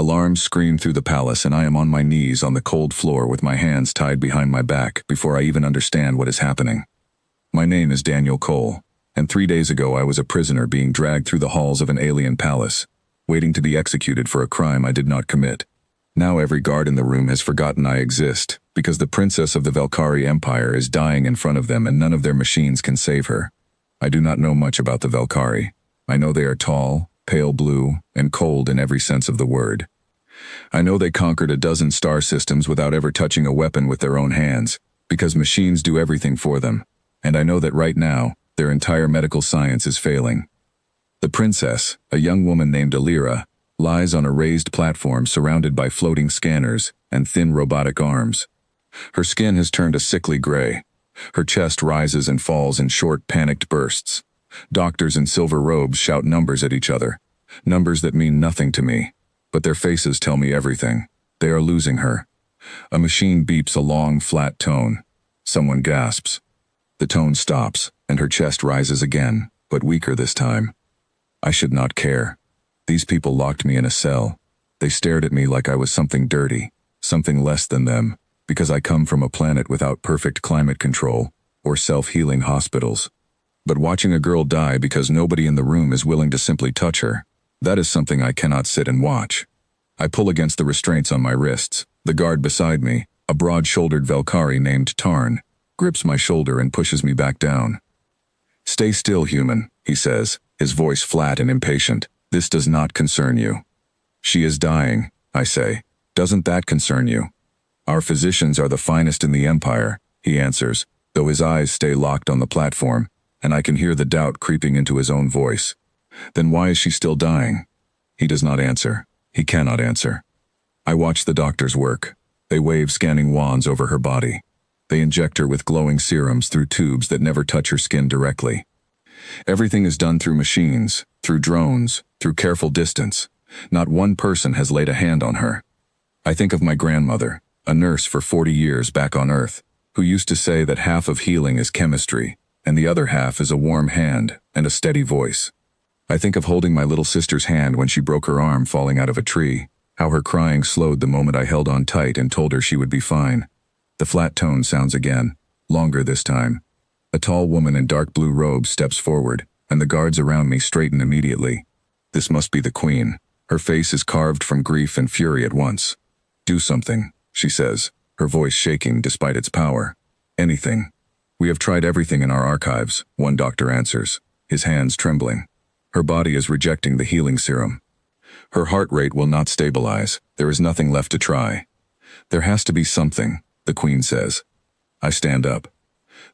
Alarms scream through the palace, and I am on my knees on the cold floor with my hands tied behind my back before I even understand what is happening. My name is Daniel Cole, and 3 days ago I was a prisoner being dragged through the halls of an alien palace, waiting to be executed for a crime I did not commit. Now every guard in the room has forgotten I exist, because the princess of the Valkyrie Empire is dying in front of them and none of their machines can save her. I do not know much about the Valkyrie. I know they are tall, pale blue, and cold in every sense of the word. I know they conquered a dozen star systems without ever touching a weapon with their own hands, because machines do everything for them, and I know that right now, their entire medical science is failing. The princess, a young woman named Alira, lies on a raised platform surrounded by floating scanners and thin robotic arms. Her skin has turned a sickly gray. Her chest rises and falls in short, panicked bursts. Doctors in silver robes shout numbers at each other, numbers that mean nothing to me, but their faces tell me everything. They are losing her. A machine beeps a long, flat tone. Someone gasps. The tone stops, and her chest rises again, but weaker this time. I should not care. These people locked me in a cell. They stared at me like I was something dirty, something less than them, because I come from a planet without perfect climate control or self-healing hospitals. But watching a girl die because nobody in the room is willing to simply touch her, that is something I cannot sit and watch. I pull against the restraints on my wrists. The guard beside me, a broad-shouldered Valkyrie named Tarn, grips my shoulder and pushes me back down. "Stay still, human," he says, his voice flat and impatient. "This does not concern you." "She is dying," I say. "Doesn't that concern you?" "Our physicians are the finest in the Empire," he answers, though his eyes stay locked on the platform, and I can hear the doubt creeping into his own voice. "Then why is she still dying?" He does not answer. He cannot answer. I watch the doctors work. They wave scanning wands over her body. They inject her with glowing serums through tubes that never touch her skin directly. Everything is done through machines, through drones, through careful distance. Not one person has laid a hand on her. I think of my grandmother, a nurse for 40 years back on Earth, who used to say that half of healing is chemistry, and the other half is a warm hand and a steady voice. I think of holding my little sister's hand when she broke her arm falling out of a tree, how her crying slowed the moment I held on tight and told her she would be fine. The flat tone sounds again, longer this time. A tall woman in dark blue robes steps forward, and the guards around me straighten immediately. This must be the Queen. Her face is carved from grief and fury at once. "Do something," she says, her voice shaking despite its power. "Anything." "We have tried everything in our archives," one doctor answers, his hands trembling. "Her body is rejecting the healing serum. Her heart rate will not stabilize. There is nothing left to try." "There has to be something," the Queen says. I stand up.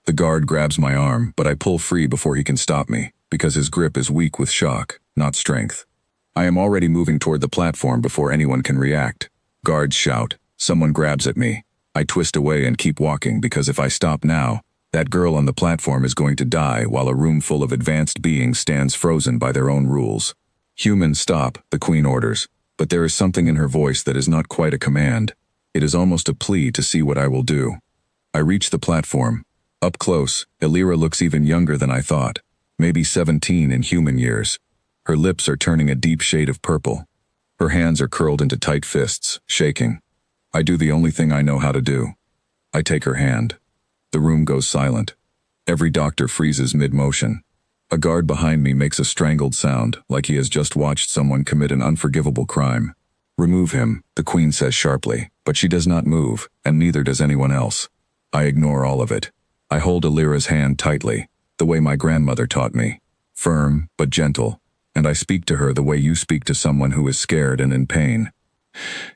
The guard grabs my arm, but I pull free before he can stop me, because his grip is weak with shock, not strength. I am already moving toward the platform before anyone can react. Guards shout. Someone grabs at me. I twist away and keep walking, because if I stop now, that girl on the platform is going to die while a room full of advanced beings stands frozen by their own rules. "Humans, stop," the Queen orders, but there is something in her voice that is not quite a command. It is almost a plea to see what I will do. I reach the platform. Up close, Alira looks even younger than I thought, maybe 17 in human years. Her lips are turning a deep shade of purple. Her hands are curled into tight fists, shaking. I do the only thing I know how to do. I take her hand. The room goes silent. Every doctor freezes mid-motion. A guard behind me makes a strangled sound, like he has just watched someone commit an unforgivable crime. "Remove him," the Queen says sharply, but she does not move, and neither does anyone else. I ignore all of it. I hold Alira's hand tightly, the way my grandmother taught me, firm but gentle, and I speak to her the way you speak to someone who is scared and in pain.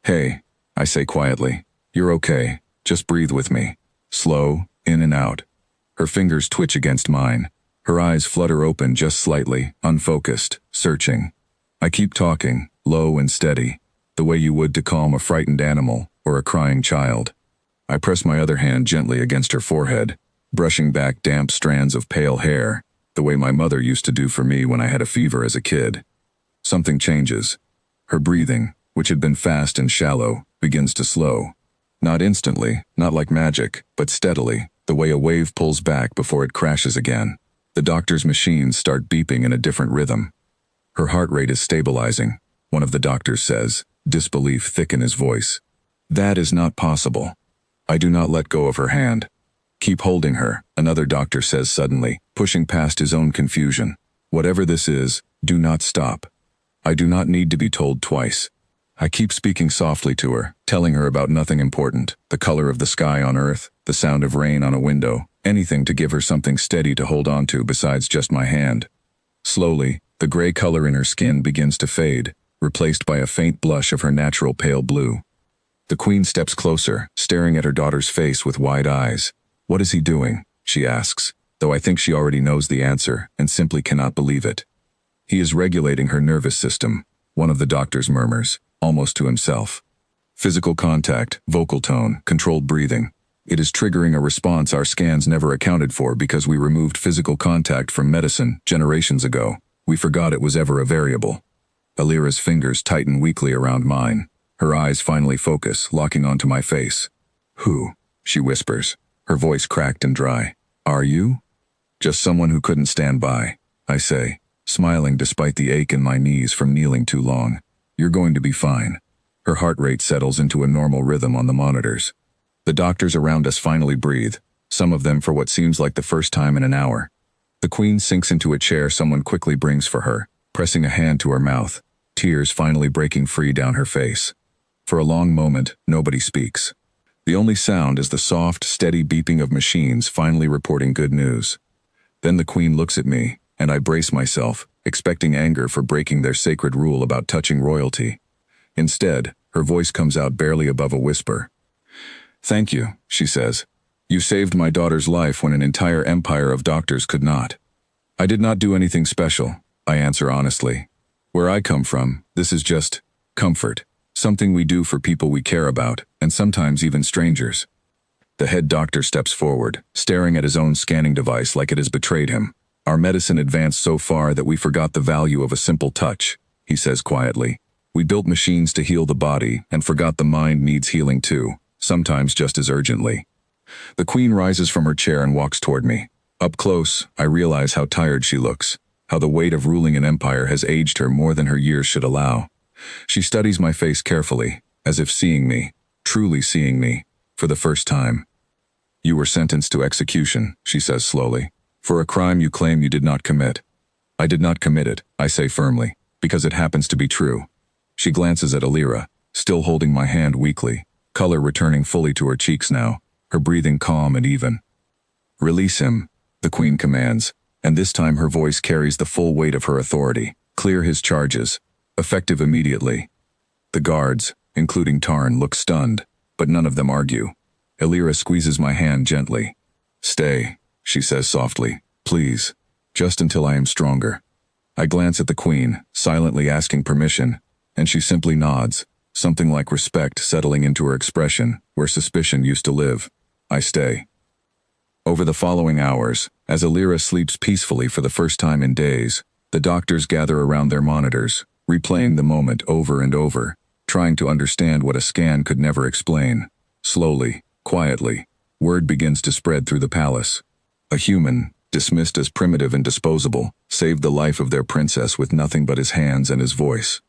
"Hey," I say quietly, "you're okay, just breathe with me. Slow, in and out." Her fingers twitch against mine. Her eyes flutter open just slightly, unfocused, searching. I keep talking, low and steady, the way you would to calm a frightened animal or a crying child. I press my other hand gently against her forehead, brushing back damp strands of pale hair, the way my mother used to do for me when I had a fever as a kid. Something changes. Her breathing, which had been fast and shallow, begins to slow. Not instantly, not like magic, but steadily, the way a wave pulls back before it crashes again. The doctor's machines start beeping in a different rhythm. Her heart rate is stabilizing. one of the doctors says, disbelief thick in his voice. That is not possible. I do not let go of her hand. Keep holding her, another doctor says suddenly, pushing past his own confusion. Whatever this is, do not stop. I do not need to be told twice. I keep speaking softly to her, telling her about nothing important, the color of the sky on Earth, the sound of rain on a window, anything to give her something steady to hold on to besides just my hand. Slowly, the gray color in her skin begins to fade, replaced by a faint blush of her natural pale blue. The Queen steps closer, staring at her daughter's face with wide eyes. What is he doing? She asks, though I think she already knows the answer and simply cannot believe it. He is regulating her nervous system, one of the doctors murmurs, almost to himself. Physical contact, vocal tone, controlled breathing. It is triggering a response our scans never accounted for because we removed physical contact from medicine generations ago. We forgot it was ever a variable. Alira's fingers tighten weakly around mine. Her eyes finally focus, locking onto my face. Who? She whispers, her voice cracked and dry. Are you? Just someone who couldn't stand by, I say, smiling despite the ache in my knees from kneeling too long. You're going to be fine. Her heart rate settles into a normal rhythm on the monitors. The doctors around us finally breathe, some of them for what seems like the first time in an hour. The Queen sinks into a chair someone quickly brings for her, pressing a hand to her mouth, tears finally breaking free down her face. For a long moment, nobody speaks. The only sound is the soft, steady beeping of machines finally reporting good news. Then the Queen looks at me, and I brace myself, expecting anger for breaking their sacred rule about touching royalty. Instead, her voice comes out barely above a whisper. Thank you, she says. You saved my daughter's life when an entire empire of doctors could not. I did not do anything special, I answer honestly. Where I come from, this is just comfort. Something we do for people we care about, and sometimes even strangers. The head doctor steps forward, staring at his own scanning device like it has betrayed him. Our medicine advanced so far that we forgot the value of a simple touch, he says quietly. We built machines to heal the body and forgot the mind needs healing too, sometimes just as urgently. The Queen rises from her chair and walks toward me. Up close, I realize how tired she looks, how the weight of ruling an empire has aged her more than her years should allow. She studies my face carefully, as if seeing me, truly seeing me, for the first time. You were sentenced to execution, she says slowly, for a crime you claim you did not commit. I did not commit it, I say firmly, because it happens to be true. She glances at Alira, still holding my hand weakly, color returning fully to her cheeks now, her breathing calm and even. Release him, the Queen commands, and this time her voice carries the full weight of her authority. Clear his charges. Effective immediately. The guards, including Tarn, look stunned, but none of them argue. Alira squeezes my hand gently. Stay, she says softly, please, just until I am stronger. I glance at the Queen, silently asking permission, and she simply nods, something like respect settling into her expression, where suspicion used to live. I stay. Over the following hours, as Alira sleeps peacefully for the first time in days, the doctors gather around their monitors, replaying the moment over and over, trying to understand what a scan could never explain. Slowly, quietly, word begins to spread through the palace. A human, dismissed as primitive and disposable, saved the life of their princess with nothing but his hands and his voice.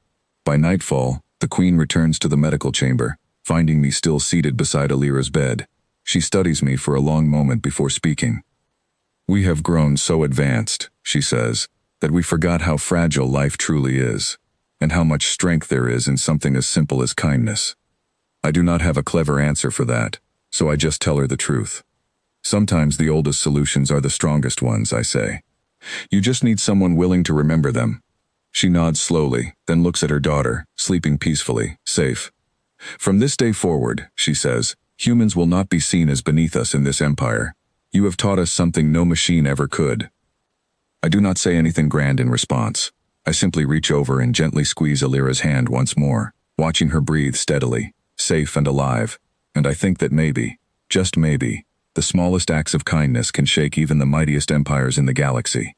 By nightfall, the Queen returns to the medical chamber, finding me still seated beside Alira's bed. She studies me for a long moment before speaking. We have grown so advanced, she says, that we forgot how fragile life truly is, and how much strength there is in something as simple as kindness. I do not have a clever answer for that, so I just tell her the truth. Sometimes the oldest solutions are the strongest ones, I say. You just need someone willing to remember them. She nods slowly, then looks at her daughter, sleeping peacefully, safe. From this day forward, she says, humans will not be seen as beneath us in this empire. You have taught us something no machine ever could. I do not say anything grand in response. I simply reach over and gently squeeze Alira's hand once more, watching her breathe steadily, safe and alive, and I think that maybe, just maybe, the smallest acts of kindness can shake even the mightiest empires in the galaxy.